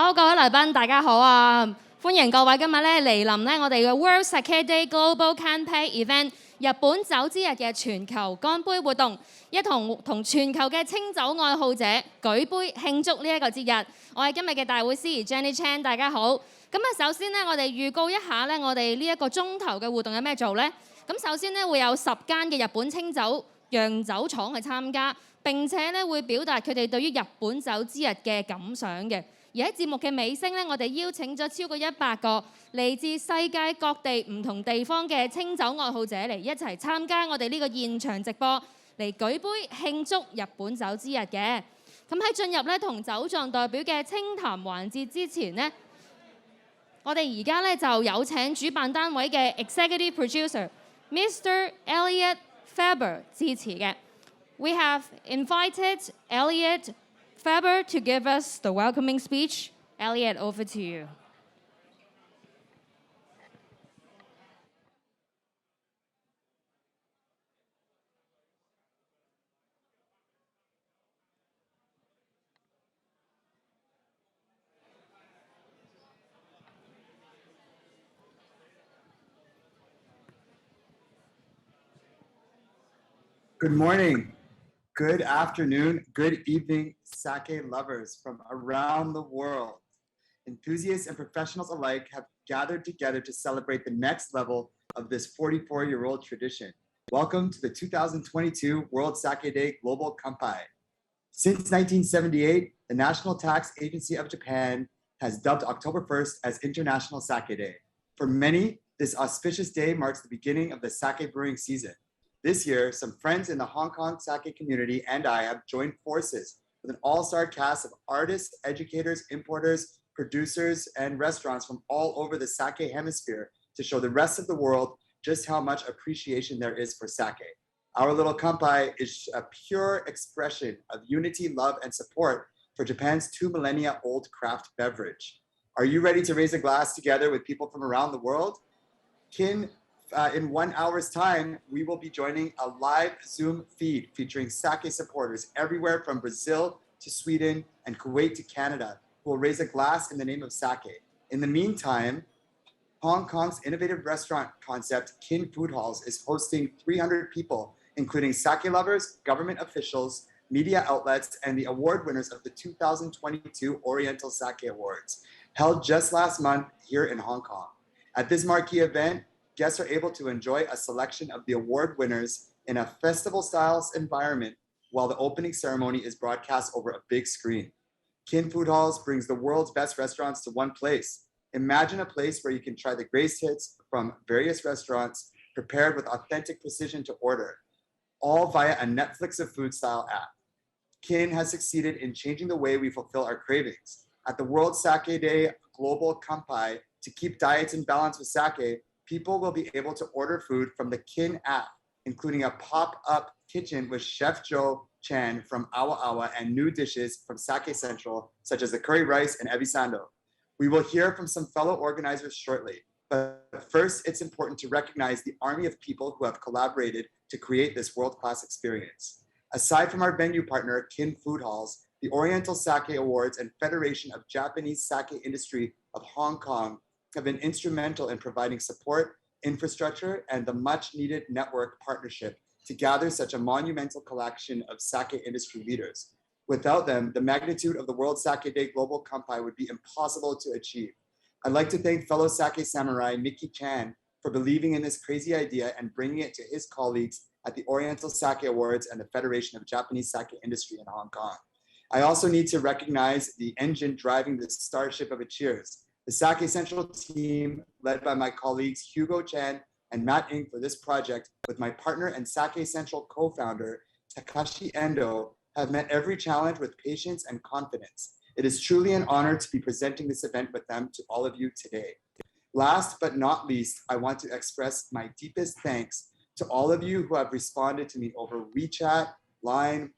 好，各位來賓大家好啊！歡迎各位今日咧嚟臨咧我哋嘅 WSD Global Kanpai event 日本酒之日嘅全球乾杯活動，一同全球嘅清酒愛好者舉杯慶祝呢一個節日。我係今日嘅大會司儀 Jenny Chan， 大家好。咁啊，首先咧我哋預告一下咧，我哋呢一個鐘頭嘅活動有咩做呢？咁首先咧會有10間嘅日本清酒釀酒廠去參加，並且咧會表達佢哋對於日本酒之日嘅感想嘅。而喺節目嘅尾聲咧，我哋邀請咗超過100個嚟自世界各地唔同地方嘅清酒愛好者嚟一齊參加我哋呢個現場直播，嚟舉杯慶祝日本酒之日嘅。咁喺進入咧同酒莊代表嘅清談環節之前呢，我哋而家咧就有請主辦單位嘅 Executive Producer Mr. Elliot Faber 致辭嘅。We have invited Elliot Faber to give us the welcoming speech. Elliot, over to you. Good morning, good afternoon, good evening, sake lovers from around the world. Enthusiasts and professionals alike have gathered together to celebrate the next level of this 44-year-old tradition. Welcome to the 2022 World Sake Day Global Kanpai. Since 1978, the National Tax Agency of Japan has dubbed October 1st as International Sake Day. For many, this auspicious day marks the beginning of the sake brewing season. This year, some friends in the Hong Kong sake community and I have joined forces with an all-star cast of artists, educators, importers, producers, and restaurants from all over the sake hemisphere to show the rest of the world just how much appreciation there is for sake. Our little kanpai is a pure expression of unity, love, and support for Japan's 2 millennia-old craft beverage. Are you ready to raise a glass together with people from around the world? In 1 hour's time, we will be joining a live Zoom feed featuring sake supporters everywhere from Brazil to Sweden and Kuwait to Canada, who will raise a glass in the name of sake. In the meantime, Hong Kong's innovative restaurant concept, Kin Food Halls, is hosting 300 people, including sake lovers, government officials, media outlets, and the award winners of the 2022 Oriental Sake Awards, held just last month here in Hong Kong. At this marquee event, guests are able to enjoy a selection of the award winners in a festival-style environment while the opening ceremony is broadcast over a big screen. Kin Food Halls brings the world's best restaurants to one place. Imagine a place where you can try the greatest hits from various restaurants prepared with authentic precision to order, all via a Netflix of food style app. Kin has succeeded in changing the way we fulfill our cravings. At the World Sake Day Global Kanpai, to keep diets in balance with sake, people will be able to order food from the Kin app, including a pop-up kitchen with Chef Joe Chan from Awa Awa and new dishes from Sake Central, such as the curry rice and ebisando. We will hear from some fellow organizers shortly, but first it's important to recognize the army of people who have collaborated to create this world-class experience. Aside from our venue partner, Kin Food Halls, the Oriental Sake Awards and Federation of Japanese Sake Industry of Hong Kong have been instrumental in providing support, infrastructure, and the much-needed network partnership to gather such a monumental collection of sake industry leaders. Without them, the magnitude of the World Sake Day Global Kanpai would be impossible to achieve. I'd like to thank fellow sake samurai Mickey Chan for believing in this crazy idea and bringing it to his colleagues at the Oriental Sake Awards and the Federation of Japanese Sake Industry in Hong Kong. I also need to recognize the engine driving the starship of a cheers, the Sake Central team, led by my colleagues Hugo Chan and Matt Ng for this project, with my partner and Sake Central co-founder, Takashi Endo, have met every challenge with patience and confidence. It is truly an honor to be presenting this event with them to all of you today. Last but not least, I want to express my deepest thanks to all of you who have responded to me over WeChat, Line,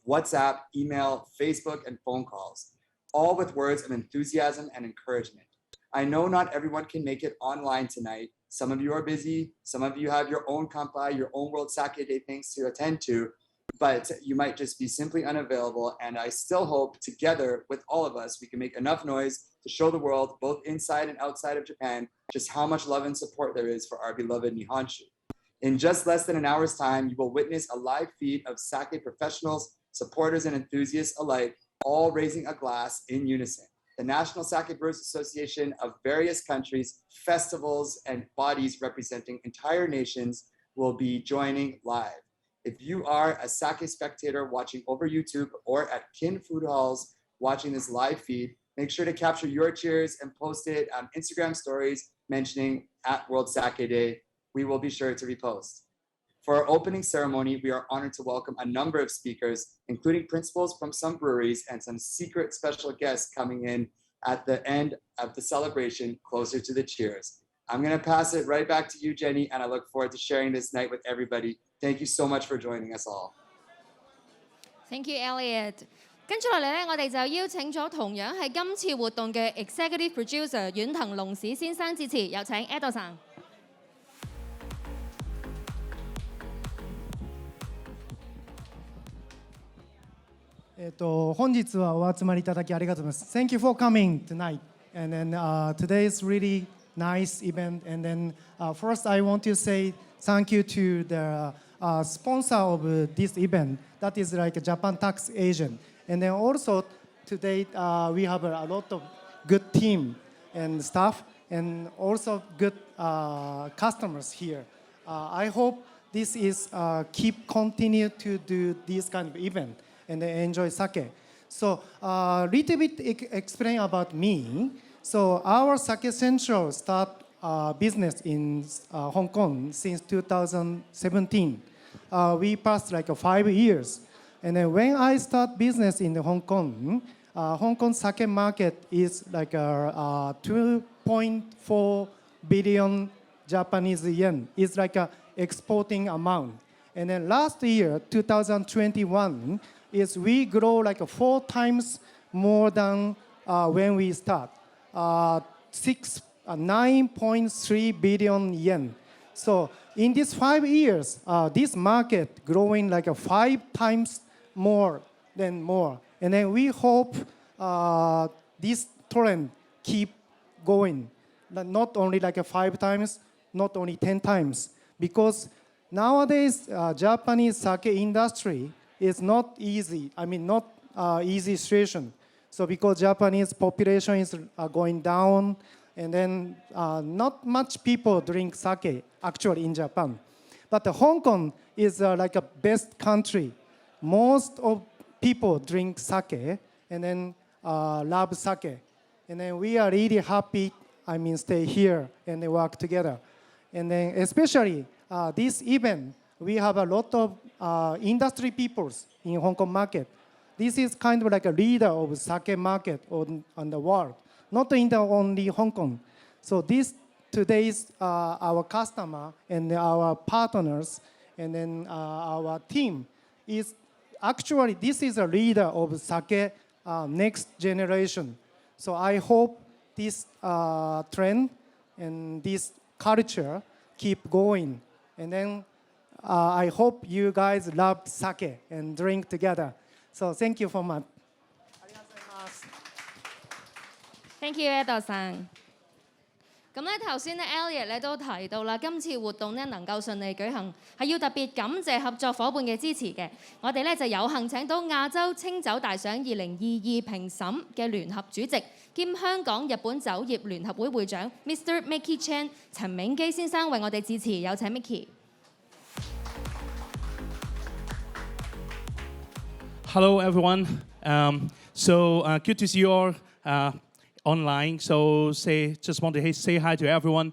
WhatsApp, email, Facebook, and phone calls, all with words of enthusiasm and encouragement. I know not everyone can make it online tonight. Some of you are busy. Some of you have your own kanpai, your own World Sake Day things to attend to. but you might just be simply unavailable. And I still hope together with all of us, we can make enough noise to show the world, both inside and outside of Japan, just how much love and support there is for our beloved Nihonshu. In just less than an hour's time, you will witness a live feed of sake professionals, supporters, and enthusiasts alike, all raising a glass in unison. The National Sake Brewers Association of various countries, festivals, and bodies representing entire nations will be joining live. If you are a sake spectator watching over YouTube or at Kin Food Halls watching this live feed, make sure to capture your cheers and post it on Instagram stories mentioning at World Sake Day. We will be sure to repost. For our opening ceremony, we are honored to welcome a number of speakers, including principals from some breweries and some secret special guests coming in at the end of the celebration closer to the cheers. I'm going to pass it right back to you, Jenny, and I look forward to sharing this night with everybody. Thank you so much for joining us all. Thank you, Elliot。跟住落嚟咧，我哋就邀請咗同樣係今次活動嘅 Executive Producer 遠藤龍史先生致辭，有請 Edo さん。本日はお集まりいただきありがとうございます。Thank you for coming tonight. And then today is really nice event. And then first I want to say thank you to the sponsor of this event. That is like a Japan tax agent. And then also today we have a lot of good team and staff and also good customers here. I hope this is keep continue to do this kind of event and enjoy sake. So little bit explain about me. So our Sake Central start business in Hong Kong since 2017. We passed like 5 years. And then when I start business in Hong Kong sake market is like 2.4 billion Japanese yen. It's like a exporting amount. And then last year, 2021, is we grow like 4 times more than when we start. 9.3 billion yen. So in these 5 years, this market growing like 5 times more than more. And then we hope this trend keep going. Not only like 5 times, not only 10 times. Because nowadays, Japanese sake industry is not easy. I mean, not easy situation. So because Japanese population is going down, and then not much people drink sake actually in Japan. But Hong Kong is like a best country. Most of people drink sake and then love sake. And then we are really happy, I mean, stay here and they work together. And then especially this event, we have a lot of industry peoples in Hong Kong market. This is kind of like a leader of sake market on the world, not in the only Hong Kong. So this today's our customer and our partners and then our team is actually this is a leader of sake next generation. So I hope this trend and this culture keep going. And then I hope you guys love sake and drink together. So thank you for much. Thank you, Edo さん。咁咧頭先咧 Elliot 咧都提到啦，今次活動咧能夠順利舉行，係要特別感謝合作伙伴嘅支持嘅。我哋咧就有幸請到亞洲清酒大賞2022評審嘅聯合主席兼香港日本酒業聯合會會長 Mr. Mickey Chan 陳銘基先生為我哋致辭，有請 Mickey。Hello, everyone. Good to see you all online. So just want to say hi to everyone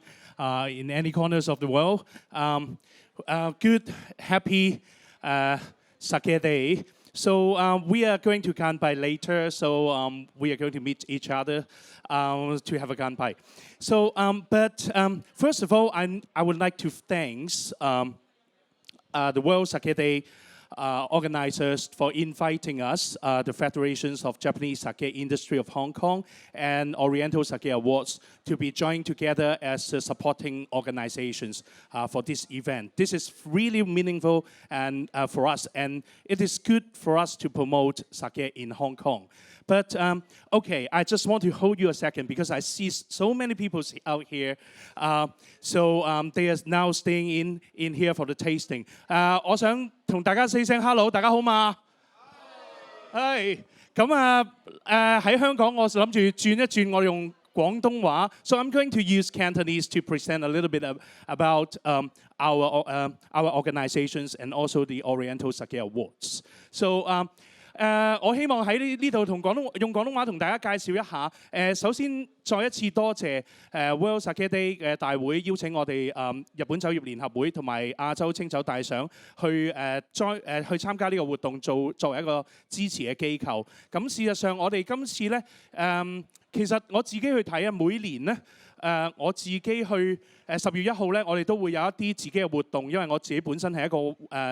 in any corners of the world. Good, happy Sake Day. So we are going to Kanpai later. So we are going to meet each other to have a Kanpai. So, first of all, I would like to thank the World Sake Day organizers for inviting us, the Federations of Japanese Sake Industry of Hong Kong and Oriental Sake Awards, to be joined together as supporting organizations for this event. This is really meaningful and for us, and it is good for us to promote sake in Hong Kong. But okay, I just want to hold you a second because I see so many people out here. So they are now staying in here for the tasting. 我想同大家 say 聲 hello， 大家好嘛？係咁喺香港，我諗住轉一轉，我用廣東話。So I'm going to use Cantonese to present a little bit about our organizations and also the Oriental Sake Awards. So我希望喺呢度用廣東話同大家介紹一下。首先再一次多謝World Sake Day 嘅大會邀請我哋日本酒業聯合會同埋亞洲清酒大賞去參加呢個活動，作為一個支持嘅機構。咁事實上我哋今次咧其實我自己去睇啊，每年咧。我自己去10月1號咧，我哋都會有一啲自己嘅活動，因為我自己本身係一個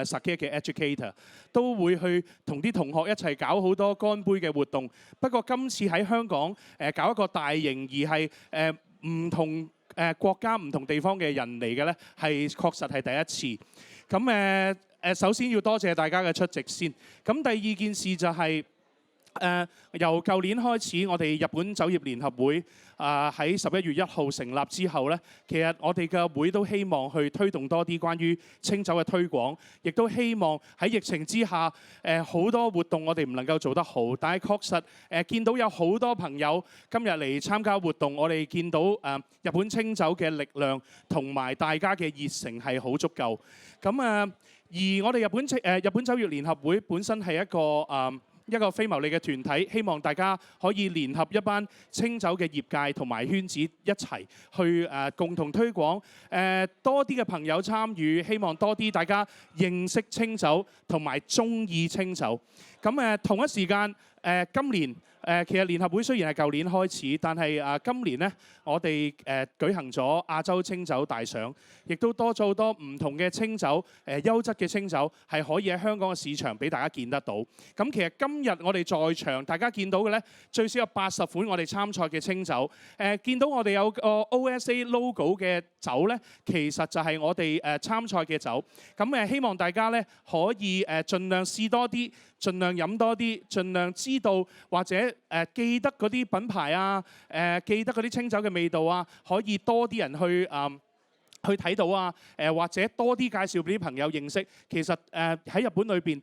sake 嘅 educator， 都會去同啲同學一齊搞好多乾杯嘅活動。不過今次喺香港搞一個大型而係唔同國家唔同地方嘅人嚟嘅咧，係確實係第一次。咁首先要多謝大家嘅出席先。咁第二件事就係由舊年開始，我哋日本酒業聯合會喺11月1號成立之後咧，其實我哋嘅會都希望去推動多啲關於清酒嘅推廣，亦都希望喺疫情之下好多活動我哋唔能夠做得好，但係確實見到有好多朋友今日嚟參加活動，我哋見到日本清酒嘅力量同埋大家嘅熱誠係好足夠。咁而我哋日本酒業聯合會本身係一個非牟利嘅團體，希望大家可以聯合一班清酒嘅業界同埋圈子一齊去共同推廣，多啲嘅朋友參與，希望多啲大家認識清酒同埋中意清酒。咁同一時間今年其實聯合會雖然係舊年開始，但係今年呢，我哋舉行咗亞洲清酒大賞，亦都多咗好多唔同嘅清酒，優質嘅清酒係可以喺香港嘅市場俾大家見得到。咁其實今日我哋在場，大家見到嘅呢，最少有80款我哋參賽嘅清酒。見到我哋有個 OSA logo 嘅酒呢，其實就係我哋參賽嘅酒。咁希望大家呢可以盡量試多啲。盡量飲多啲，盡量知道或者記得嗰啲品牌啊，記得嗰啲清酒嘅味道啊，可以多啲人去睇到啊，或者多啲介紹俾啲朋友認識。其實喺日本裏邊，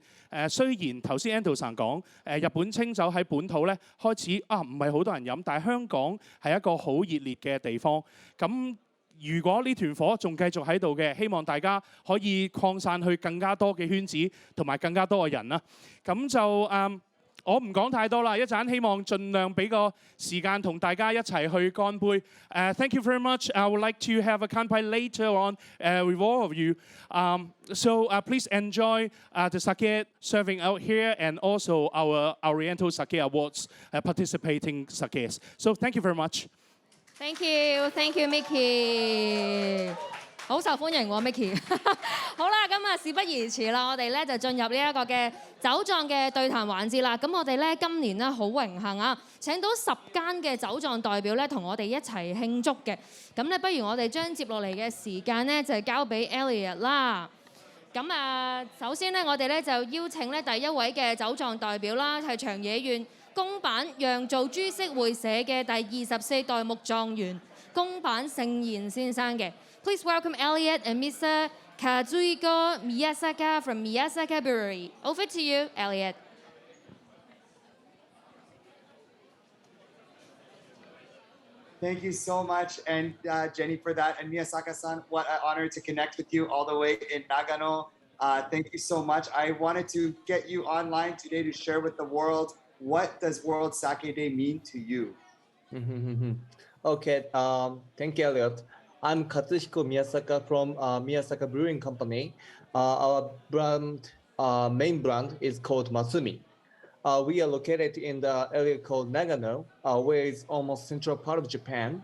雖然頭先 Ando-san 講日本清酒喺本土咧開始唔係好多人飲，但係香港係一個好熱烈嘅地方。咁如果呢團火仲繼續喺度嘅，希望大家可以擴散去更加多嘅圈子同埋更加多嘅人啦。咁就我唔講太多啦，一陣希望盡量俾個時間同大家一齊去乾杯。Thank you very much. I would like to have a kanpai later on with all of you. So please enjoy the sake serving out here and also our Oriental Sake Awards participating sakes. So thank you very much. Thank you, Mickey。好受歡迎喎 ，Mickey。好啦，咁事不宜遲啦，我哋咧就進入呢一個嘅酒莊嘅對談環節啦。咁我哋咧今年咧好榮幸啊，請到10間嘅酒莊代表咧同我哋一齊慶祝嘅。咁咧，不如我哋將接落嚟嘅時間咧就交俾 Elliot 啦。咁首先咧，我哋咧就邀請咧第一位嘅酒莊代表啦，係長野縣公版釀造株式會社嘅第24代目莊園公版勝賢先生嘅。Please welcome Elliot and Mr. Kazuhiko Miyasaka from Miyasaka Brewery. Over to you, Elliot. Thank you so much, and Jenny, for that, and Miyasaka-san, what an honor to connect with you all the way in Nagano. Thank you so much. I wanted to get you online today to share with the world, what does World Sake Day mean to you? Okay, thank you, Elliot. I'm Katsuhiko Miyasaka from Miyasaka Brewing Company. Our brand, main brand is called Masumi. We are located in the area called Nagano, where it's almost central part of Japan.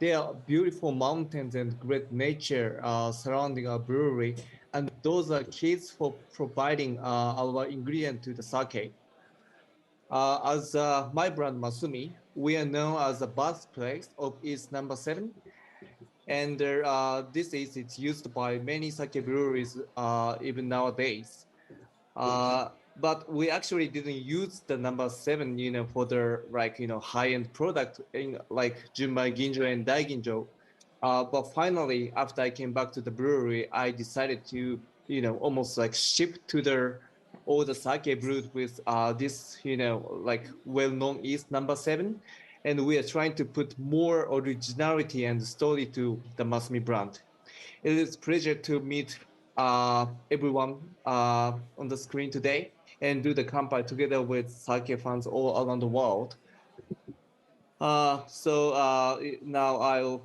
there are beautiful mountains and great nature surrounding our brewery, and those are keys for providing our ingredient to the sake. As my brand Masumi, we are known as the birthplace of its number 7, and this is it's used by many sake breweries even nowadays. But we actually didn't use the number 7, for the high-end product in like Junmai Ginjo and Daiginjo. But finally, after I came back to the brewery, I decided to, almost like ship to all the sake brewed with this, like well-known East number 7. And we are trying to put more originality and story to the Masumi brand. It is a pleasure to meet everyone on the screen today and do the kanpai together with sake fans all around the world. So now I'll,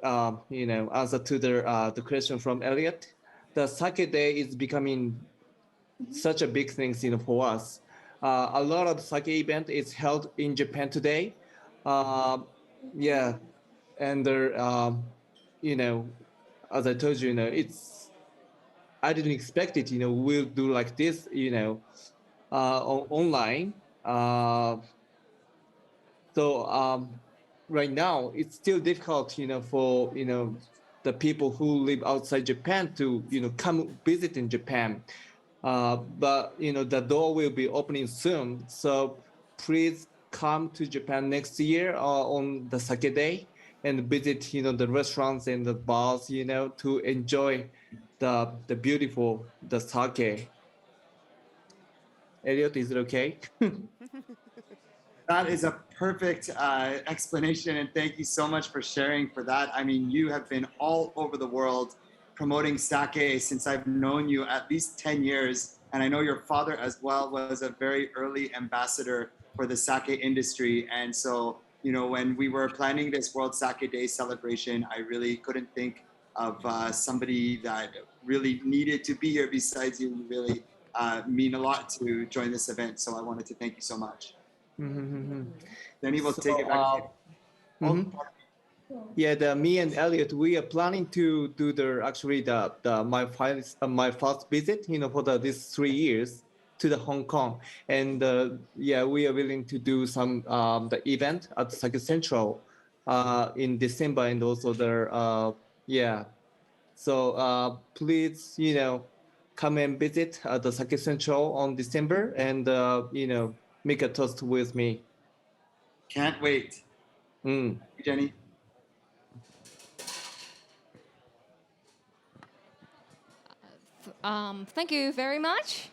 answer to the question from Elliot. The sake day is becoming such a big thing, for us. A lot of sake event is held in Japan today. Yeah, and as I told you, it's I didn't expect it. We'll do like this, online. So right now it's still difficult, for the people who live outside Japan to come visit in Japan. But the door will be opening soon. So please come to Japan next year on the sake day and visit the restaurants and the bars to enjoy the beautiful the sake. Elliot, is it okay? That is a perfect explanation, and thank you so much for sharing for that. I mean, you have been all over the world promoting sake since I've known you at least 10 years, and I know your father as well was a very early ambassador for the sake industry. And so, when we were planning this World Sake Day celebration, I really couldn't think of somebody that really needed to be here besides you. You really mean a lot to join this event, so I wanted to thank you so much. Then he will take it back. Yeah, me and Elliot, we are planning to do my first visit, for this 3 years to the Hong Kong, and yeah, we are willing to do some the event at Sake Central in December, and also yeah. So please, come and visit the Sake Central on December, and make a toast with me. Can't wait. Jenny. Thank you very much.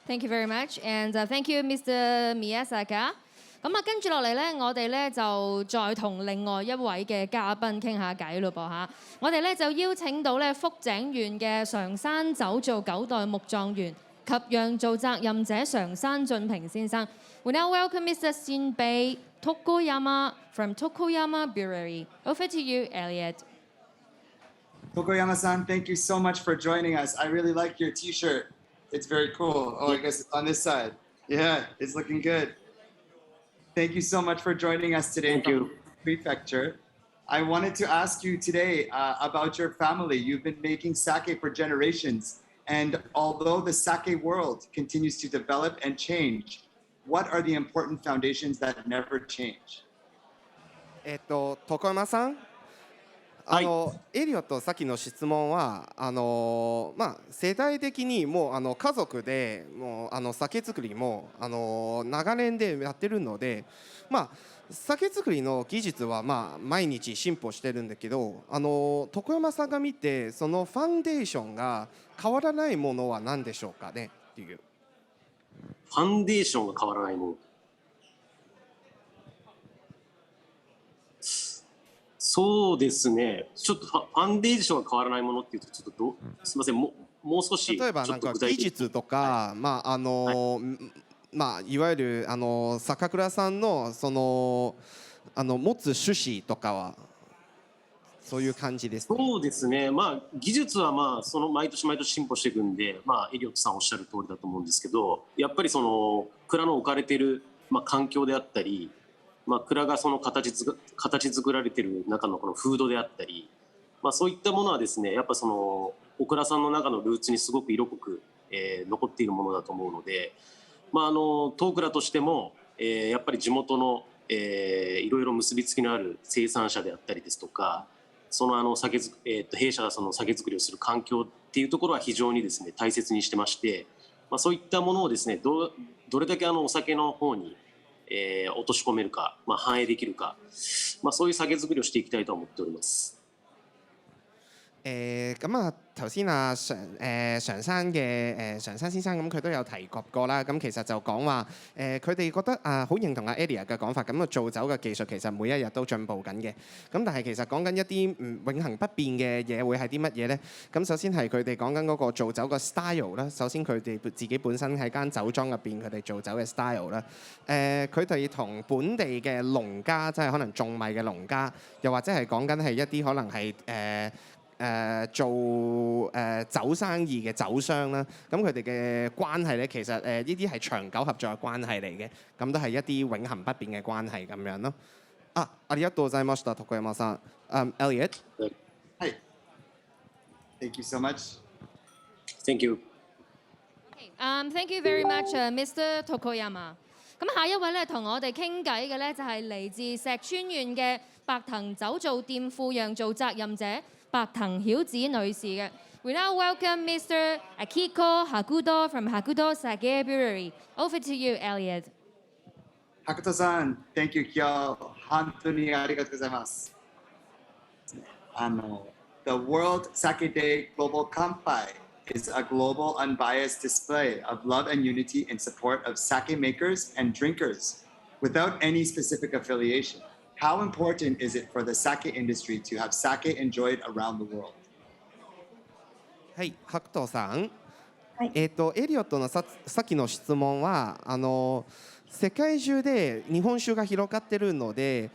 Thank you very much, and thank you, Mr. Miyasaka. 咁啊，跟住落嚟咧，我哋咧就再同另外一位嘅嘉賓傾下偈咯噃嚇。我哋咧就邀請到咧福井縣嘅常山酒造9代目莊園及釀造責任者常山俊平先生。We now welcome Mr. Shinbei Tokoyama from Tokoyama Brewery. Over to you, Elliot. Tokoyama-san, thank you so much for joining us. I really like your t-shirt. It's very cool. Oh, I guess it's on this side. Yeah, it's looking good. Thank you so much for joining us today from Prefecture. I wanted to ask you today about your family. You've been making sake for generations. And although the sake world continues to develop and change, what are the important foundations that never change? 床山さん、エリオットさっきの質問は世代的にもう家族でもう酒造りも長年でやってるので、酒造りの技術は毎日進歩してるんだけど、床山さんが見てそのファンデーションが変わらないものは何でしょうかねっていう。ファンデーションが変わらないもの。そうですね。ちょっとファンデーションが変わらないものっていうとちょっとすみません。もう少し例えばなんか技術とか、いわゆる酒蔵さんのその持つ趣旨とかはそういう感じですね。そうですね。技術はその毎年毎年進歩していくんで、エリオットさんおっしゃる通りだと思うんですけど、やっぱりその蔵の置かれている環境であったり、蔵がその形作られている中のこのフードであったり、そういったものはですね、やっぱそのお蔵さんの中のルーツにすごく色濃く、残っているものだと思うので、当蔵としても、やっぱり地元の、いろいろ結びつきのある生産者であったりですとか、その弊社がその酒造りをする環境っていうところは非常にですね大切にしてまして、そういったものをですねどれだけお酒の方に、落とし込めるか、反映できるか、そういう酒造りをしていきたいと思っております。咁啊，頭先啊常生嘅常生先生咁佢都有提及過啦。咁其實就講話佢哋覺得好認同阿 Elia 嘅講法。咁做酒嘅技術其實每一日都進步緊嘅。咁但係其實講緊一啲永恆不變嘅嘢會係啲乜嘢咧？咁首先係佢哋講緊嗰個做酒嘅 style 啦。首先佢哋自己本身喺間酒莊入邊佢哋做酒嘅 style 啦。佢哋同本地嘅農家，即係可能種米嘅農家，又或者係講緊係一啲可能係做酒生意嘅酒商啦，咁佢哋嘅關係咧，其實呢啲係長久合作嘅關係嚟嘅，咁都係一啲永恆不變嘅關係咁樣咯。ありがとうございました、徳山さん。Elliot。はい。Thank you so much. Thank you. Thank you very much, Mr. Tokoyama。咁下一位咧同我哋傾偈嘅咧就係嚟自石川縣嘅白藤酒造店富釀造責任者白藤曉子女士嘅。We now welcome Mr. Akiko Hakudo from Hakudo Sake Brewery. Over to you, Elliot. Hakuto-san, thank you. 今日本当にありがとうございます。The World Sake Day Global Kanpai is a global unbiased display of love and unity in support of sake makers and drinkers without any specific affiliation. How important is it for the sake industry to have sake enjoyed around the world? はい、白藤さん。エリオットのさっきの質問は世界中で日本酒が広がってるので、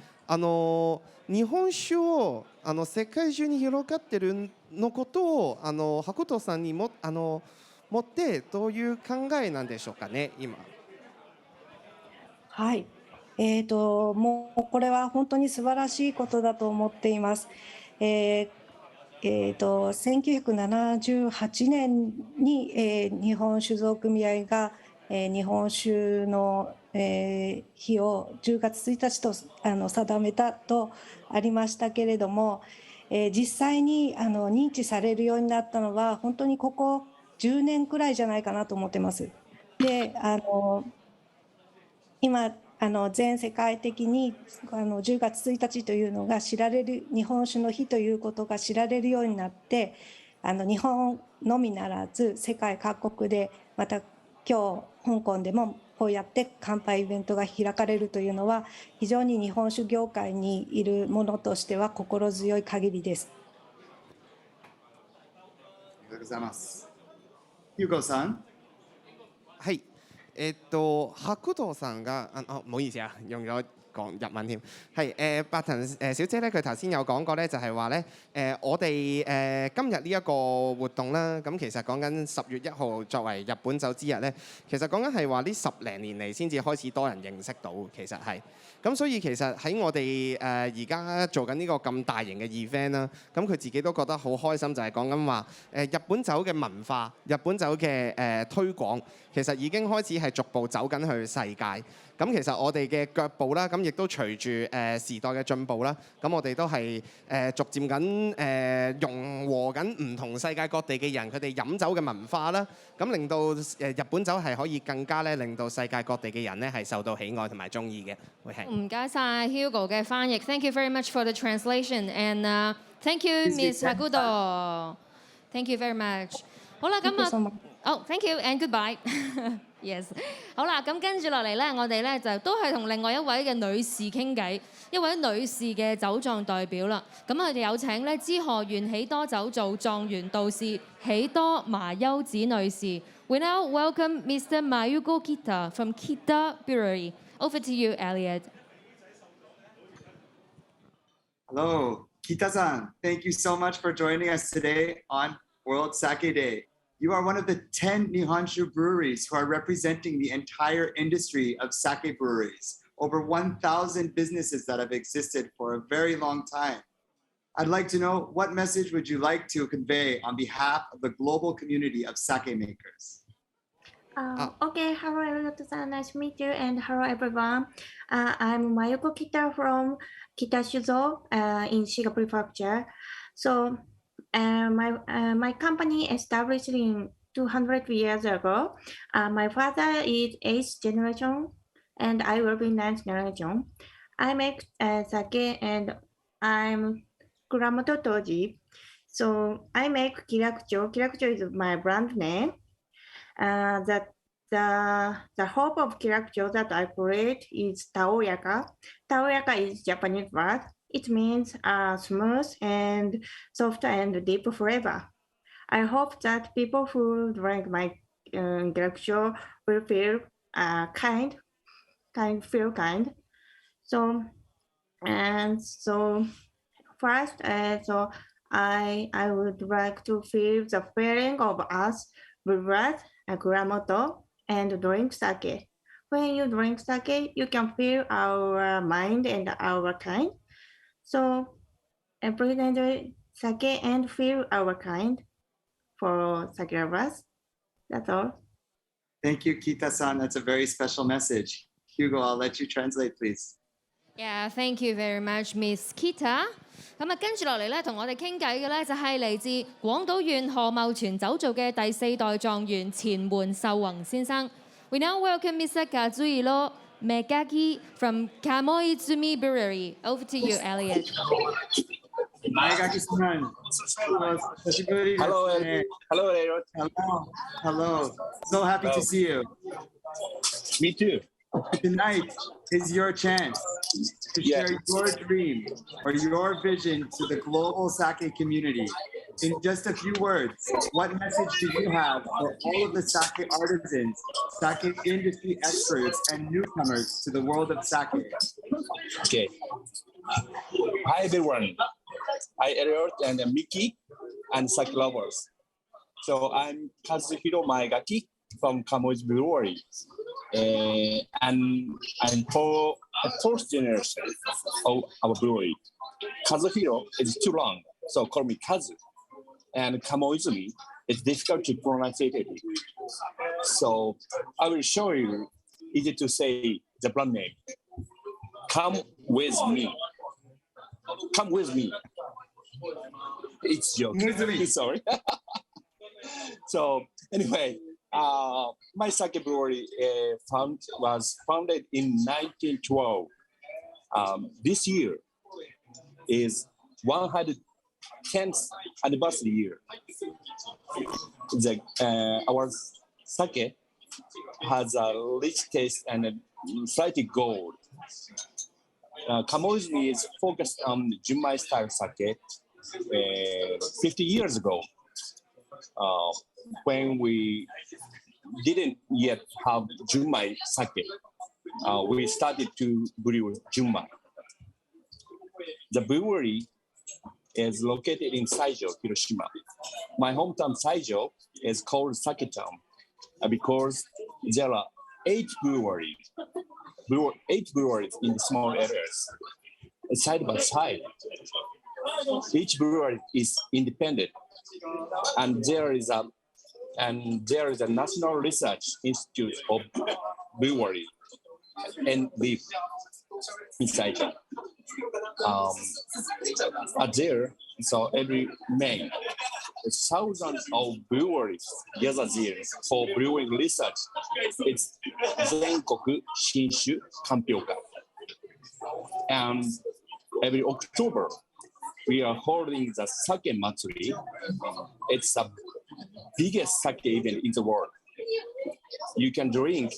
日本酒を世界中に広がってるのことを白藤さんに持ってどういう考えなんでしょうかね、今。はい。もうこれは本当に素晴らしいことだと思っています。1978年に、日本酒造組合が、日本酒の、日を10月1日と定めたとありましたけれども、実際に認知されるようになったのは本当にここ10年くらいじゃないかなと思ってます。で、今全世界的に10月1日というのが知られる日本酒の日ということが知られるようになって、日本のみならず世界各国でまた今日香港でもこうやって乾杯イベントが開かれるというのは非常に日本酒業界にいるものとしては心強い限りです。ありがとうございます。Hugoさん。はい。白藤さんが唔好意思啊，用咗講日文添。係白藤小姐咧，佢頭先有講過咧，就係話咧我哋今日呢一個活動啦，咁其實講緊10月1號作為日本酒之日咧，其實講緊係話呢10零年嚟先至開始多人認識到，其實係。咁所以其實喺我哋而家做緊呢個咁大型嘅 event 啦，咁佢自己都覺得好開心，就係講緊話日本酒嘅文化、日本酒嘅推廣，其實已經開始係逐步走緊去世界。咁其實我哋嘅腳步啦，咁亦都隨住時代嘅進步啦，咁我哋都係逐漸緊融和緊唔同世界各地嘅人佢哋飲酒嘅文化啦，咁令到日本酒係可以更加咧令到世界各地嘅人咧係受到喜愛同埋中意嘅。會係。唔該晒 Hugo 嘅翻譯 ，Thank you very much for the translation and thank you Miss Hakudo。Thank you very much。好啦，咁thank you and goodbye 。Yes， 好啦，咁跟住落嚟咧，我哋咧就都係同另外一位嘅女士傾偈，一位女士嘅酒莊代表啦。咁佢哋有請咧知河縣喜多酒造狀元道士喜多麻優子女士。We now welcome Mr. Mayugo Kita from Kita Brewery. Over to you, Elliot. Hello, Kita-san. Thank you so much for joining us today on World Sake Day. You are one of the 10 Nihonshu breweries who are representing the entire industry of sake breweries. over 1,000 businesses that have existed for a very long time. I'd like to know, what message would you like to convey on behalf of the global community of sake makers? Okay, hello everyone, nice to meet you, and hello everyone. I'm Mayuko Kita from Kitashuzo in Shiga Prefecture. So my company established in 200 years ago. My father is 8th generation and I will be 9th generation. I make sake and I'm Kuramoto Toji. So I make Kirakucho. Kirakucho is my brand name. The hope of Kirakucho that I create is Taoyaka. Taoyaka is Japanese word. It means smooth and soft and deep flavor. I hope that people who drink my Kirakucho will feel kind. So first, so I would like to feel the feeling of us, breweries, Kuramoto, and drink sake. When you drink sake, you can feel our mind and our kind. So present sake and feel our kind for sake lovers. That's all. Thank you, Kita-san. That's a very special message. Hugo, I'll let you translate, please. Yeah, thank you very much, Miss Kita。咁啊，跟住落嚟咧，同我哋傾偈嘅咧就係嚟自廣島縣何茂全酒造嘅第4代狀元前門秀宏先生。We now welcome Mr. Kazuhiro Megaki from Kamoizumi Brewery. Over to you, Elliot. Megaki-san. Hello, Elliot. Hello. So happy to see you. Me too. Tonight is your chance to share your dream or your vision to the global sake community. In just a few words, what message do you have for all of the sake artisans, sake industry experts, and newcomers to the world of sake? Okay. Hi, everyone. Hi, Elliot and Mickey and sake lovers. So I'm Kazuhiro Maegaki from Kamoizumi Brewery. And I'm for the fourth generation of our brewery. Kazuhiro is too long, so call me Kazu. And Kamoizumi is difficult to pronounce it. So I will show you easy to say the brand name. Come with me. Come with me. It's joke. Sorry. So anyway. My sake brewery was founded in 1912. This year is 110th anniversary year. Our sake has a rich taste and a slightly gold. Kamoizumi is focused on Junmai style sake 50 years ago. When we didn't yet have Junmai sake, we started to brew Junmai. The brewery is located in Saijo, Hiroshima. My hometown Saijo is called Sake Town because there are 8 breweries in the small areas, side by side. Each brewery is independent, and there is a National Research Institute of Brewery and beef inside. There, so every May, thousands of breweries gather there for brewing research. It's Zenkoku Shinshu Kampyoka. And every October, we are holding the Sake Matsuri. It's the biggest sake event in the world. You can drink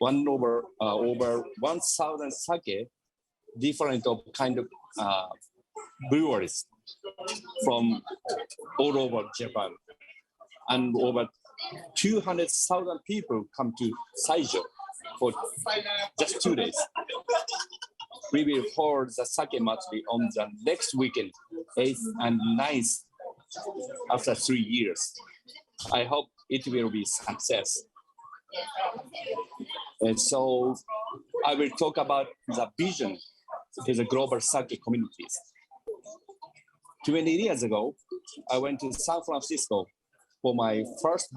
over 1,000 sake, different kind of breweries from all over Japan. And over 200,000 people come to Saijo for just 2 days. We will hold the Sake Matsuri on the next weekend, 8th and 9th, after 3 years. I hope it will be a success. And so I will talk about the vision to the global sake communities. 20 years ago, I went to San Francisco for my first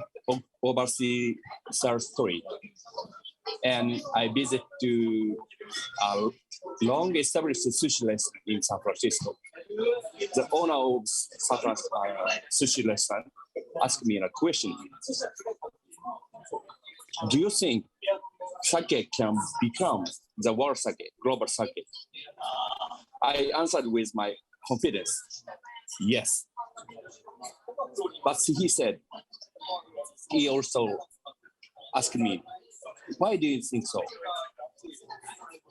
overseas sales story. And I visited to a long-established sushi restaurant in San Francisco. The owner of San Francisco sushi restaurant asked me a question. Do you think sake can become the world sake, global sake? I answered with my confidence, yes. But he said, he also asked me, why do you think so?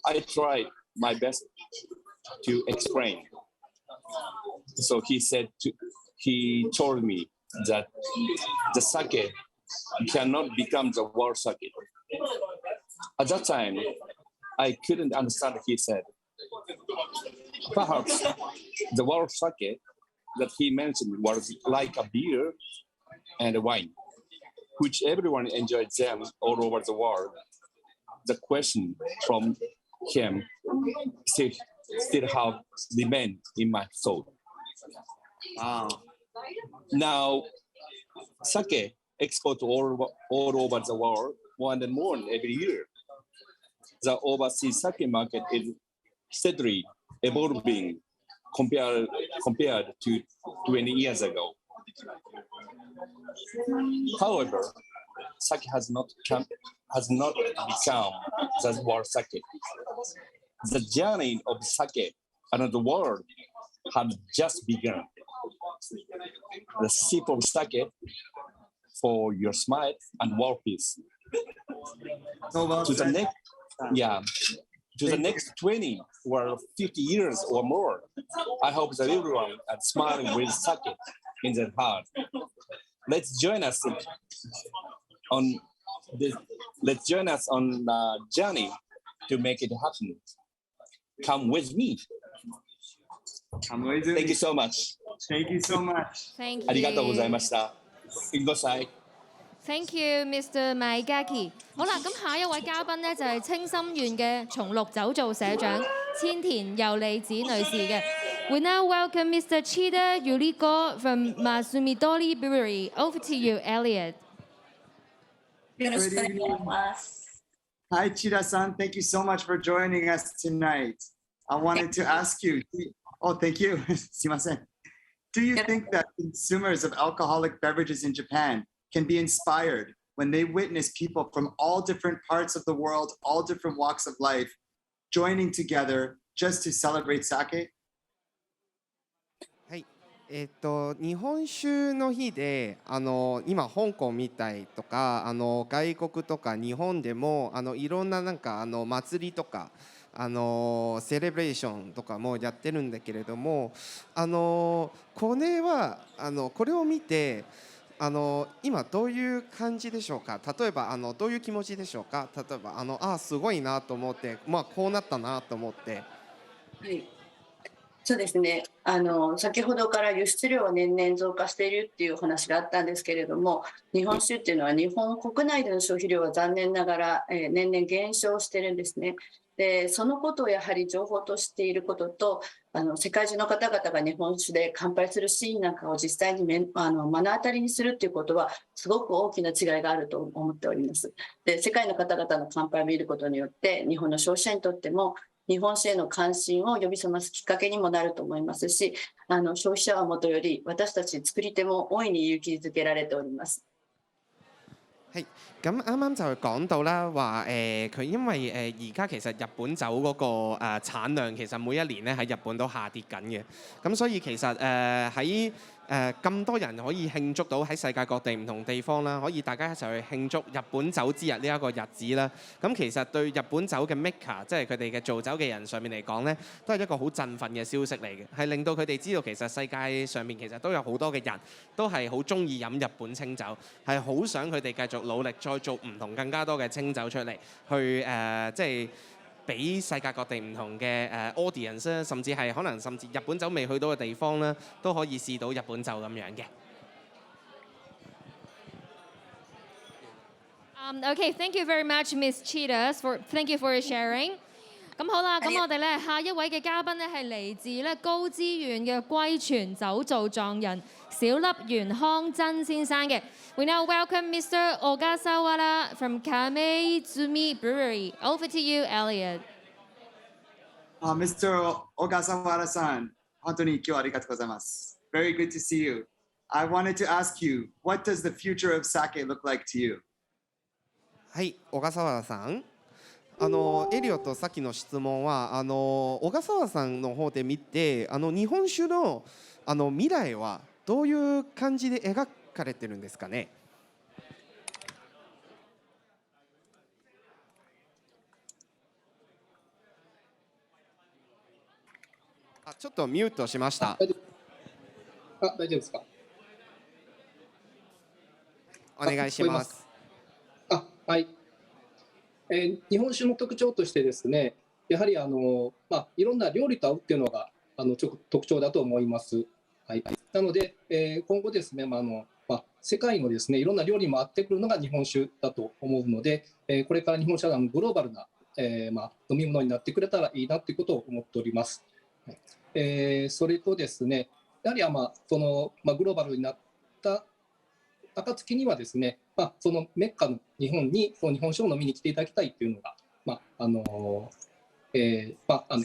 I tried my best to explain. So he told me that the sake cannot become the world sake. At that time, I couldn't understand what he said. Perhaps the world sake that he mentioned was like a beer and a wine, which everyone enjoyed them all over the world. The question from him still have remained in my soul. Wow. Now, sake export all over the world more and more every year. The overseas sake market is steadily evolving compared to 20 years ago. However, sake has not become the world sake. The journey of sake around the world had just begun. The sip of sake for your smile and world peace. To the next 20 or 50 years or more, I hope that everyone is smiling with sake in their heart. Let's join us on the journey to make it happen. Come with me. Come with me. Thank you so much. Thank you so much. Thank ありがとうござい you ました。いってください。Thank you, Mr. Maigaki。好啦，咁下一位嘉賓咧就係清心園嘅松綠酒造社長千田由里子女士嘅。We now welcome Mr. Chida Yuriko from Masumidori Brewery. Over to you, Elliot. Good evening. Hi, Chida-san. Thank you so much for joining us tonight. I wanted to ask you. Oh, thank you. すいません。Do you think that consumers of alcoholic beverages in Japan can be inspired when they witness people from all different parts of the world, all different walks of life, joining together just to celebrate sake? はい、日本酒の日で今香港みたいとか外国とか日本でもいろんな祭りとかセレブレーションとかもやってるんだけれどもこれを見て今どういう感じでしょうか。例えばどういう気持ちでしょうか。例えばすごいなと思って、こうなったなと思って。はい、そうですね。先ほどから輸出量は年々増加しているっていう話があったんですけれども、日本酒っていうのは日本国内での消費量は残念ながら、年々減少してるんですね。でそのことをやはり情報としていることと世界中の方々が日本酒で乾杯するシーンなんかを実際に目の当たりにするっていうことはすごく大きな違いがあると思っております。で世界の方々の乾杯を見ることによって日本の消費者にとっても日本酒への関心を呼び覚ますきっかけにもなると思いますし消費者はもとより私たち作り手も大いに勇気づけられております。係，咁啱啱就講到啦，話佢因為而家其實日本酒嗰個產量其實每一年咧喺日本都下跌緊嘅，咁所以其實喺咁多人可以慶祝到喺世界各地唔同地方啦，可以大家一齊去慶祝日本酒之日呢一個日子啦。咁其實對日本酒嘅 maker， 即係佢哋嘅造酒嘅人上面嚟講咧，都係一個好振奮嘅消息嚟嘅，係令到佢哋知道其實世界上面其實都有好多嘅人都係好中意飲日本清酒，係好想佢哋繼續努力再做唔同更加多嘅清酒出嚟，去即係俾世界各地唔同嘅audience 啦，甚至係可能甚至日本酒未去到嘅地方啦，都可以試到日本酒咁樣嘅。Okay, thank you very much, Miss Cheetahs, thank you for sharing. 咁好啦，咁我哋咧下一位嘅嘉賓咧係嚟自咧高資源嘅歸泉酒造莊人小粒元康真先生嘅。We now welcome Mr. Ogasawara from Kamezumi Brewery. Over to you, Elliot. Mr. Ogasawara-san, 本当に今日はありがとうございます。Very good to see you. I wanted to ask you, what does the future of sake look like to you? はい、小笠原さん。エリオットさっきの質問は小笠原さんの方で見て日本酒の未来はどういう感じで描かれてるんですかね。ちょっとミュートしました。大丈夫ですか。お願いします。はい。日本酒の特徴としてですね、やはりいろんな料理と合うっていうのが特徴だと思います。はい。なので、今後ですね、世界のですねいろんな料理も合ってくるのが日本酒だと思うので、これから日本酒はグローバルな、飲み物になってくれたらいいなということを思っております。それとですね、やはりそのグローバルになった暁にはですね、そのメッカの日本にその日本酒を飲みに来ていただきたいというのが、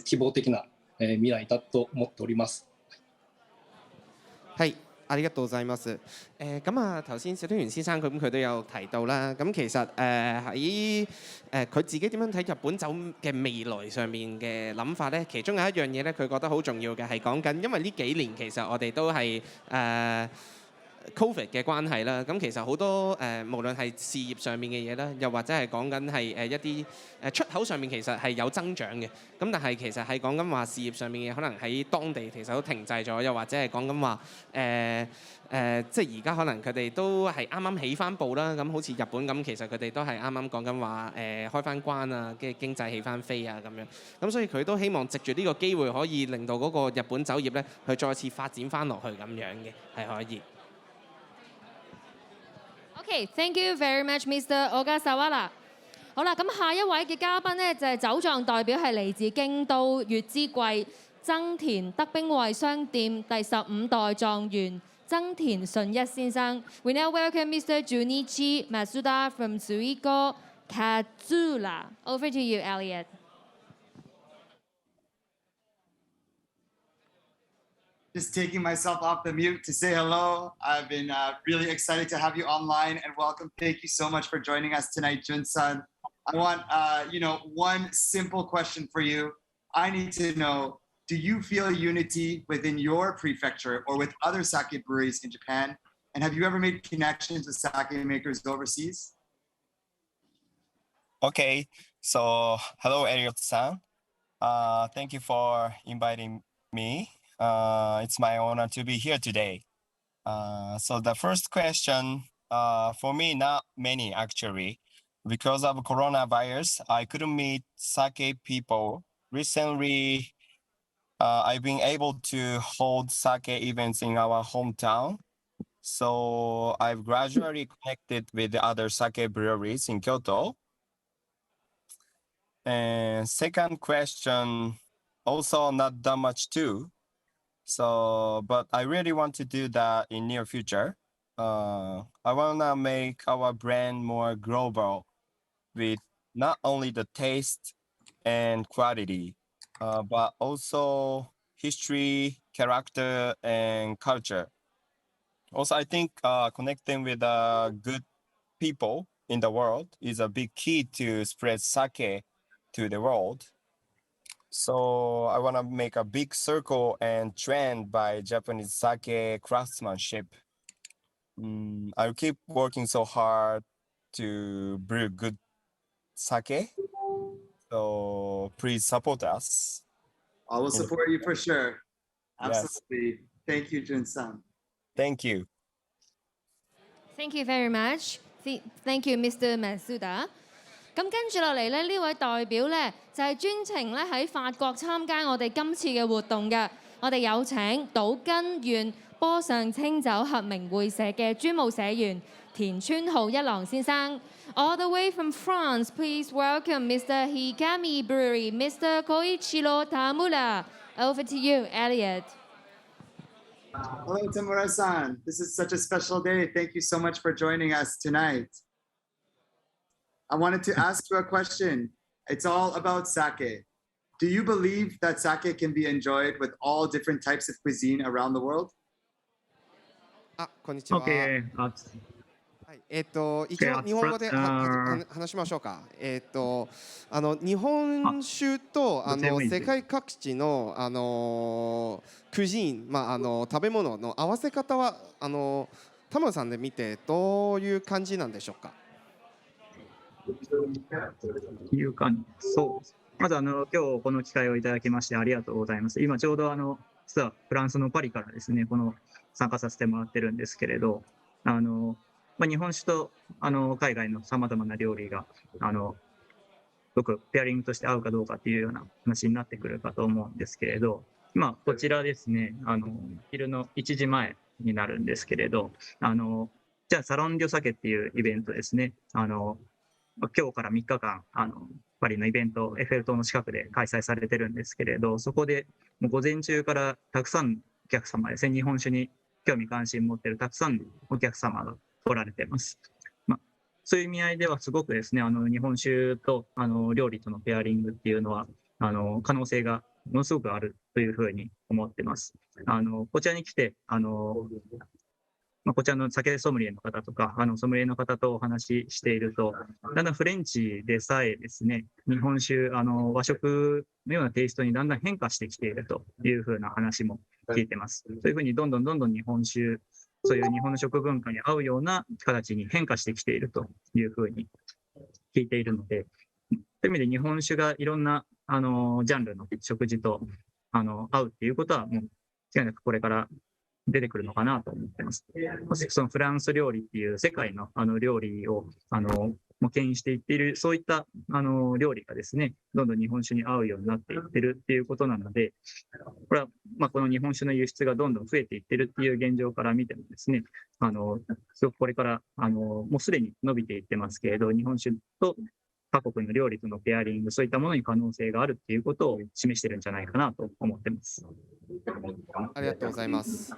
希望的な未來だと思っております。はい。啊，呢個道濟ます。咁啊，頭先小天元先生佢都有提到啦。咁其實喺佢自己點樣睇日本酒嘅未來上面嘅諗法咧，其中有一樣嘢咧，佢覺得好重要嘅係講緊，因為呢幾年其實我哋都係Covid 嘅關係啦，咁其實好多無論係事業上面嘅嘢啦，又或者係講緊係一啲出口上面其實係有增長嘅，咁但係其實係講緊話事業上面嘅可能喺當地其實都停滯咗，又或者係講緊話即係而家可能佢哋都係啱啱起翻步啦，咁好似日本咁，其實佢哋都係啱啱講緊話開翻關啊，跟住經濟起翻飛啊咁樣，咁所以佢都希望藉住呢個機會可以令到嗰個日本酒業咧，去再次發展翻落去咁樣嘅，係可以。Okay, thank you very much, Mr. Ogasawara. 好啦，咁下一位嘅嘉賓呢，就係酒莊代表係嚟自京都月之貴增田德兵衛商店第15代莊園增田純一先生。We now welcome Mr. Junichi Masuda from Suiko Katsura. Over to you, Elliot. Just taking myself off the mute to say hello. I've been really excited to have you online and welcome. Thank you so much for joining us tonight, Jun-san. I want, one simple question for you. I need to know, do you feel unity within your prefecture or with other sake breweries in Japan? And have you ever made connections with sake makers overseas? Okay, so hello, Elliot-san. Thank you for inviting me. It's my honor to be here today. So the first question, for me, not many actually. Because of coronavirus, I couldn't meet sake people. Recently, I've been able to hold sake events in our hometown. So I've gradually connected with the other sake breweries in Kyoto. And second question, also not that much too. So, but I really want to do that in near future. I want to make our brand more global with not only the taste and quality, but also history, character, and culture. Also, I think connecting with good people in the world is a big key to spread sake to the world. So I want to make a big circle and trend by Japanese sake craftsmanship. I'll keep working so hard to brew good sake. So please support us. I will support you for sure. Absolutely. Yes. Thank you, Jun-san. Thank you. Thank you very much. Thank you, Mr. Masuda. 咁跟住落嚟咧，呢位代表咧就係專程咧喺法國參加我哋今次嘅活動嘅。我哋有請島根縣波上清酒合名會社嘅專務社員田川浩一郎先生。All the way from France, please welcome Mr. Higami Brewery, Mr. Koichiro Tamura. Over to you, Elliot. Hello, Tamura-san. This is such a special day. Thank you so much for joining us tonight. I wanted to ask you a question. It's all about sake. Do you believe that sake can be enjoyed with all different types of cuisine around the world? あ、こんにちは。Okay. はい、一応日本語で話しましょうか。日本酒と世界各地のクジーン、食べ物の合わせ方は田村さんで見てどういう感じなんでしょうか。いう感じ。そう。まず今日この機会をいただきましてありがとうございます。今ちょうど実はフランスのパリからですね、参加させてもらってるんですけれど、日本酒と海外のさまざまな料理がよくペアリングとして合うかどうかっていうような話になってくるかと思うんですけれど、今こちらですね、昼の1時前になるんですけれど、じゃあサロン・デュ・サケっていうイベントですね、今日から3日間パリのイベントエッフェル塔の近くで開催されてるんですけれど、そこでもう午前中からたくさんお客様ですね、日本酒に興味関心持ってるたくさんのお客様がおられてます。そういう意味合いではすごくですね、日本酒と料理とのペアリングっていうのは可能性がものすごくあるというふうに思ってます。こちらに来てこちらの酒ソムリエの方とかソムリエの方とお話ししていると、だんだんフレンチでさえですね、日本酒和食のようなテイストにだんだん変化してきているというふうな話も聞いてます。そういうふうにどんどん日本酒、そういう日本の食文化に合うような形に変化してきているというふうに聞いているので、そういう意味で日本酒がいろんなジャンルの食事と合うっていうことはもう違いなくこれから出てくるのかなと思ってます。そのフランス料理っていう世界の料理を牽引していっている、そういった料理がですね、どんどん日本酒に合うようになっていってるっていうことなので、これはこの日本酒の輸出がどんどん増えていってるっていう現状から見てもですね、すごくこれからもうすでに伸びていってますけれど、日本酒と各国の料理とのペアリング、そういったものに可能性があるっていうことを示してるんじゃないかなと思ってます。ありがとうございます。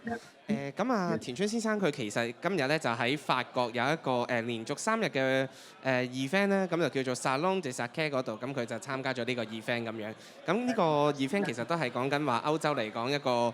咁啊，田川先生佢其實今日咧就喺法國有一個連續3日嘅event 咧，咁就叫做 Salon de Sake 嗰度，咁佢就參加咗呢個 event 咁樣。咁呢個 event 其實都係講緊話歐洲嚟講一個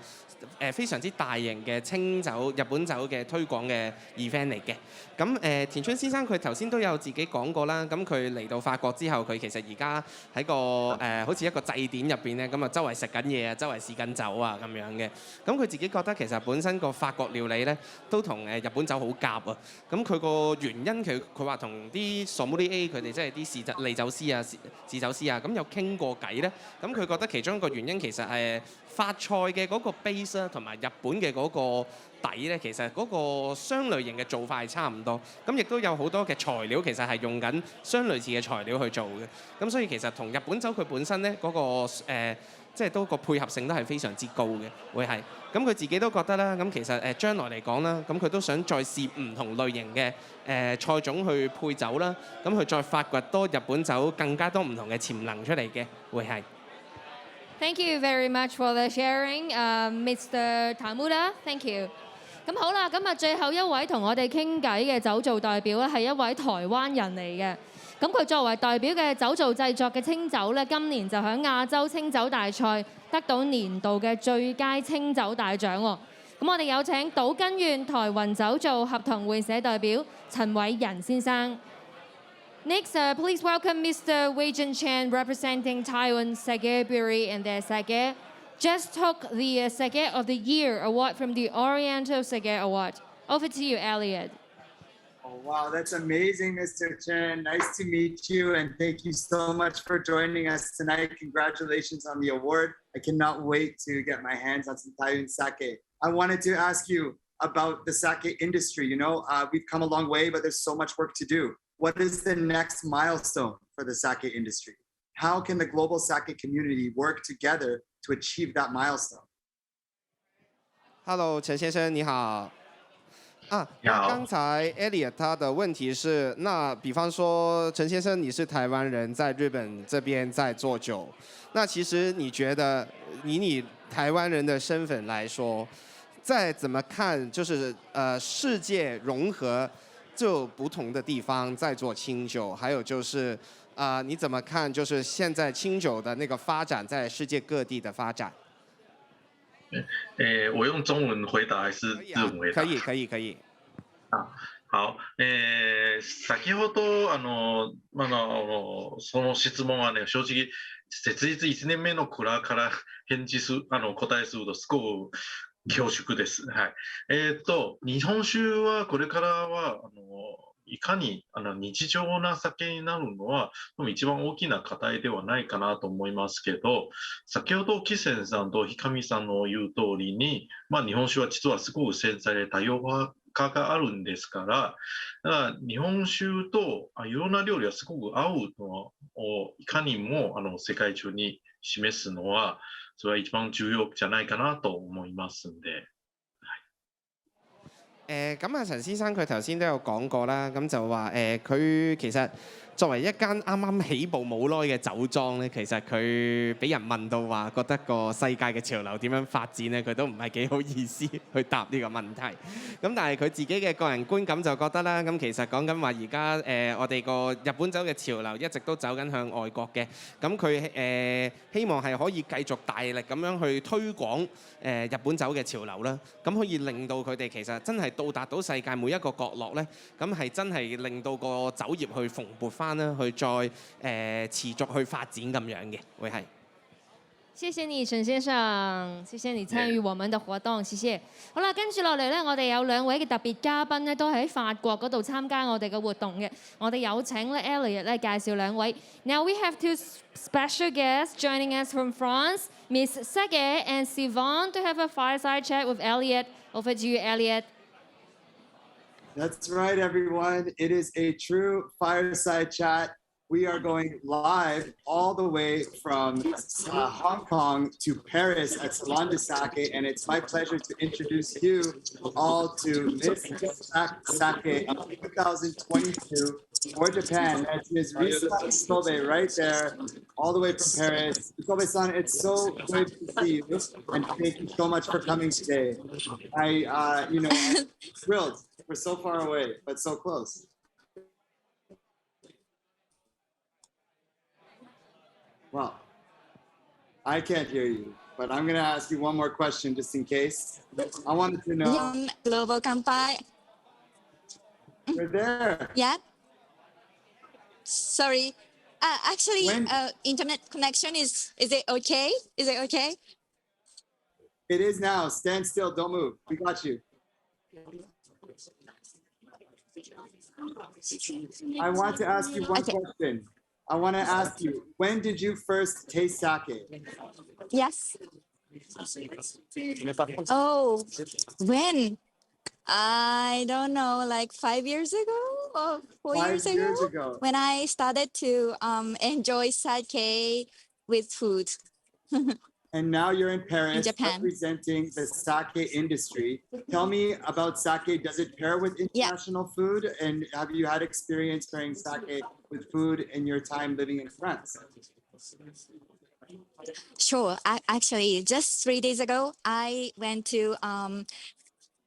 非常之大型嘅清酒、日本酒嘅推廣嘅 event 嚟嘅。咁田川先生佢頭先都有自己講過啦，咁佢嚟到法國之後，佢其實而家喺個好似一個祭典入邊咧，咁啊周圍食緊嘢啊，周圍試緊酒啊咁樣嘅。咁佢自己覺得其實本身個法國料理咧都同日本酒好夾啊。咁佢個原因佢話同啲 sommelier 佢哋即係啲利酒師啊、試酒師啊，咁有傾過偈咧。咁佢覺得其中一個原因其實係法菜嘅嗰個 base 啦，同埋日本嘅嗰個底咧，其實嗰個相類型嘅做法係差唔多。咁亦都有好多嘅材料其實係用緊相類似嘅材料去做嘅。咁所以其實同日本酒佢本身咧嗰個即係都個配合性都係非常之高嘅，會係。咁佢自己都覺得啦，咁其實將來嚟講啦，咁佢都想再試唔同類型嘅菜種去配酒啦，咁佢再發掘多日本酒更加多唔同嘅潛能出嚟嘅，會係。Thank you very much for the sharing, Mr. Tamura. Thank you. 咁好啦，咁啊最後一位同我哋傾偈嘅酒造代表咧係一位台灣人嚟嘅。咁佢作為代表嘅酒造製作嘅清酒咧，今年就喺亞洲清酒大賽得到年度嘅最佳清酒大獎喎。咁我哋有請島根縣台雲酒造合同會社代表陳偉仁先生。Next, please welcome Mr. Wei-Jin Chen, representing Taiwan Sake Brewery and their sake. Just took the Sake of the Year award from the Oriental Sake Award. Over to you, Elliot. Oh, wow, that's amazing, Mr. Chen. Nice to meet you, and thank you so much for joining us tonight. Congratulations on the award. I cannot wait to get my hands on some Taiwan sake. I wanted to ask you about the sake industry. You know, we've come a long way, but there's so much work to do. What is the next milestone for the sake industry? How can the global sake community work together to achieve that milestone? Hello，陈先生你好。那刚才 Elliot 他的问题是，那比方说陈先生你是台湾人，在日本这边在做酒，那其实你觉得以你台湾人的身份来说，再怎么看就是世界融合就不同的地方在做清酒，还有就是你怎么看就是现在清酒的那个发展在世界各地的发展？我用中文回答还是日文回答？可以。好、先ほどその質問はね、正直設立1年目の蔵から答えするとすごく恐縮です。はい。日本酒はこれからはいかに日常な酒になるのは一番大きな課題ではないかなと思いますけど、先ほどキセンさんとひかみさんの言う通りに、日本酒は実はすごく繊細で多様化があるんですから、だから日本酒といろんな料理はすごく合うのをいかにも世界中に示すのは、それは一番重要じゃないかなと思いますんで。咁陳先生佢頭先都有講過啦，咁就話佢其實作為一間啱啱起步冇耐嘅酒莊咧，其實佢俾人問到話覺得個世界嘅潮流點樣發展咧，佢都唔係幾好意思去答呢個問題。咁但係佢自己嘅個人觀感就覺得啦，咁其實講緊話而家我哋個日本酒嘅潮流一直都走緊向外國嘅，咁佢希望係可以繼續大力咁樣去推廣日本酒嘅潮流啦，咁可以令到佢哋其實真係到達到世界每一個角落咧，咁係真係令到個酒業去蓬勃翻啦，去再持續去發展咁樣嘅，會係。謝謝你，陳先生，謝謝你參與我們的活動，謝謝。好啦，跟住落嚟咧，我哋有兩位嘅特別嘉賓咧，都喺法國嗰度參加我哋嘅活動嘅。我哋有請咧 Elliot 咧介紹兩位。Now we have two special guests joining us from France, Miss Sage and Sylvain, to have a fireside chat with Elliot. Over to you, Elliot. That's right, everyone. It is a true fireside chat. We are going live all the way from Hong Kong to Paris at Salon de Sake, and it's my pleasure to introduce you all to Miss Sake of 2022 for Japan. That's Ms. Risa Isobe right there, all the way from Paris. Isobe-san, it's so good to see you, and thank you so much for coming today. I'm thrilled. We're so far away, but so close. Well, I can't hear you, but I'm going to ask you one more question just in case. I wanted to know. Global Kanpai. You're there. Yeah. Sorry. Actually, internet connection is it okay? Is it okay? It is now. Stand still. Don't move. We got you. I want to ask you one question. I want to ask you, when did you first taste sake? Yes. Oh, when? I don't know, like 5 years ago or 4 years ago. When I started to enjoy sake with food. And now you're in Paris, in Japan, representing the sake industry. Tell me about sake. Does it pair with international food? And have you had experience pairing sake with food in your time living in France? Sure. Actually, just 3 days ago, I went to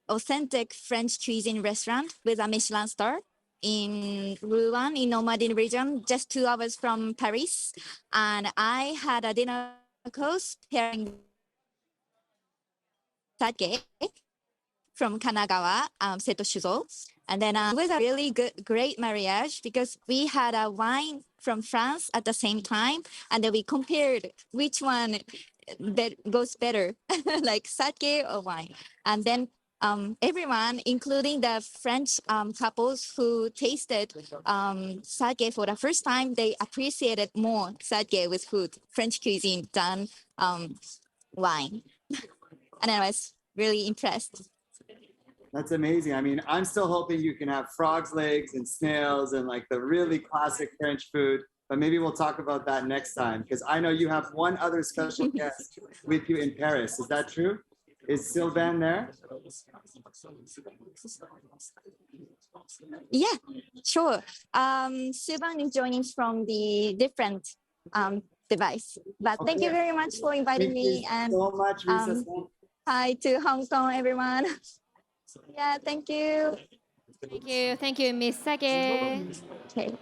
authentic French cuisine restaurant with a Michelin star in Rouen, in Normandy region, just 2 hours from Paris. And I had a dinner course pairing sake from Kanagawa, Seto Shuzo. And then it was a really great marriage because we had a wine from France at the same time. And then we compared which one goes better, like sake or wine. And then everyone, including the French couples who tasted sake for the first time, they appreciated more sake with food, French cuisine, than wine. And I was really impressed. That's amazing. I mean, I'm still hoping you can have frog's legs and snails and like the really classic French food, but maybe we'll talk about that next time because I know you have one other special guest with you in Paris. Is that true? Is Sylvan there? Yeah, sure. Sivan is joining from the different device. But thank you very much for inviting Thank you me. And so much, Risa-san. hi to Hong Kong, everyone. Yeah, thank you. Thank you, Miss Sake. Okay.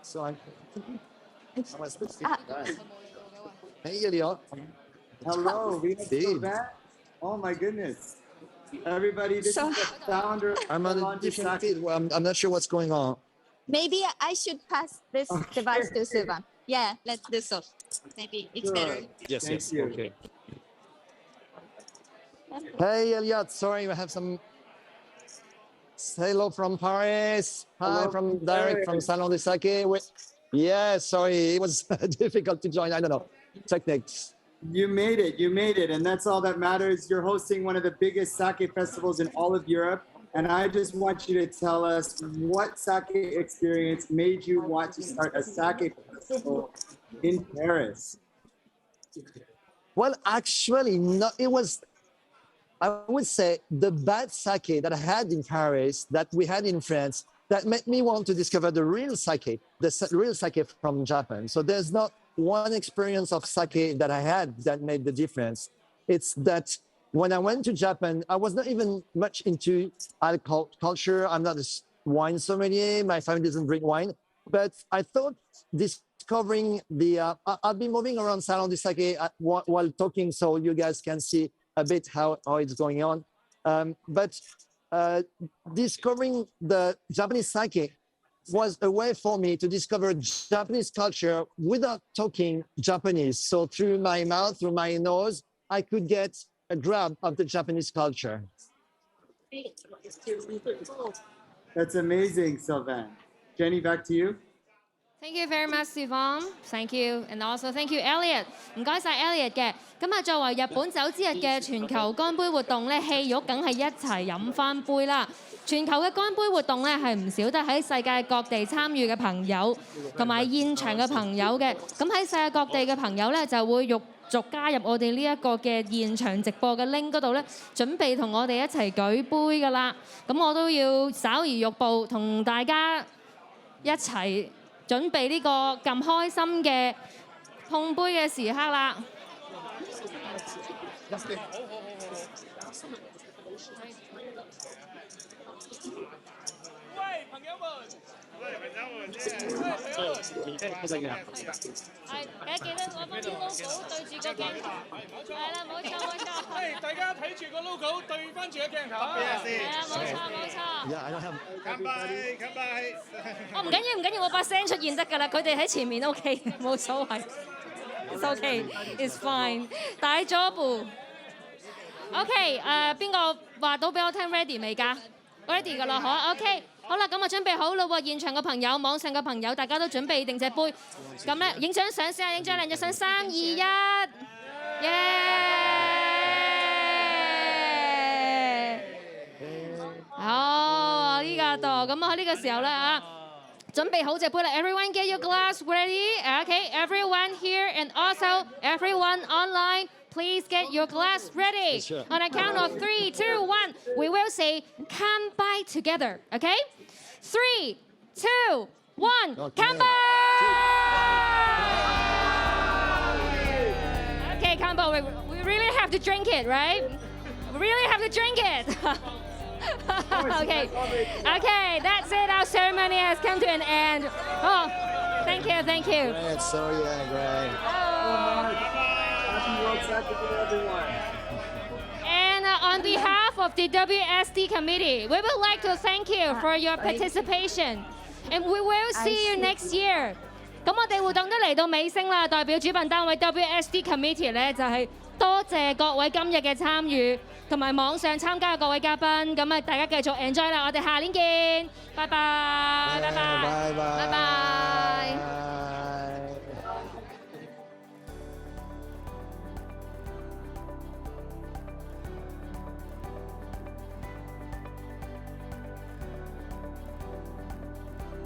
So I'm Hey, Elliot. Hello, we have Dude. Sylvan. Oh my goodness. Everybody, this is the founder of I'm on a Sylvan different Sake. feed. I'm not sure what's going on. Maybe I should pass this device to Sivan. Yeah, let's do so. Maybe it's better. Yes, Thank yes. you. Okay. Hey, Elliot. Sorry, we have some. Hello from Paris. Hi, Hello from from direct from Paris. Salon de Sake. Yeah, sorry, it was difficult to join. I don't know. Techniques. You made it. You made it. And that's all that matters. You're hosting one of the biggest sake festivals in all of Europe. And I just want you to tell us what sake experience made you want to start a sake festival in Paris. Well, actually, no, it was, I would say, the bad sake that I had in Paris, that we had in France, that made me want to discover the real sake from Japan. So there's not one experience of sake that I had that made the difference. It's that when I went to Japan, I was not even much into alcohol culture. I'm not a wine sommelier. My family doesn't drink wine. But I thought discovering the, I'll be moving around Salon de Sake while talking so you guys can see a bit how it's going on. But discovering the Japanese sake was a way for me to discover Japanese culture without talking Japanese. So through my mouth, through my nose, I could get a grab of the Japanese culture. That's amazing, Sylvain. Jenny, back to you. Thank you very much, Sivan. Thank you, and also thank you, Elliot. 唔該晒 Elliot 嘅。今日作為日本酒之日嘅全球乾杯活動咧，戲肉梗係一齊飲翻杯啦。全球嘅乾杯活動咧係唔少得喺世界各地參與嘅朋友，同埋現場嘅朋友嘅。咁喺世界各地嘅朋友咧就會陸續加入我哋呢一個嘅現場直播嘅 link 嗰度咧，準備同我哋一齊舉杯噶啦。咁我都要稍而欲步，同大家一齊準備呢個咁開心嘅碰杯嘅時刻啦。喂，朋友們！係，記得攞翻啲 logo 對住個鏡頭。係啦，冇錯。大家睇住個 logo 對翻住個鏡頭啊！係啊，冇錯。乾杯，乾杯！我唔緊要，我把聲出現得㗎啦，佢哋喺前面 OK， 冇所謂。It's OK，it's fine。大咗步。OK， 邊個話到俾我聽 ready 未㗎 ？ready 㗎啦，好 OK。好啦，咁我準備好啦喎！現場嘅朋友、網上嘅朋友，大家都準備定隻杯。咁咧，影張相先啊！影張靚嘅相，3、2、1，耶！好，呢個度，咁喺呢個時候咧啊，準備好隻杯啦 ！Everyone get your glass ready. Okay, everyone here and also everyone online. Please get your glass ready. Sure. On a count of 3, 2, 1, we will say "Kanpai" together. Okay? 3, 2, 1, Kanpai! Okay, Kanpai, we really have to drink it, right? We really have to drink it. Okay, that's it. Our ceremony has come to an end. Oh, thank you. Great, so yeah, great. And on behalf of the WSD committee, we would like to thank you for your participation. And we will see you next year. 咁我哋活動都嚟到尾聲啦，代表主辦單位 WSD committee 咧就係多謝各位今日嘅參與，同埋網上參加嘅各位嘉賓。咁啊，大家繼續 enjoy 啦，我哋下年見，拜拜，拜拜，拜拜。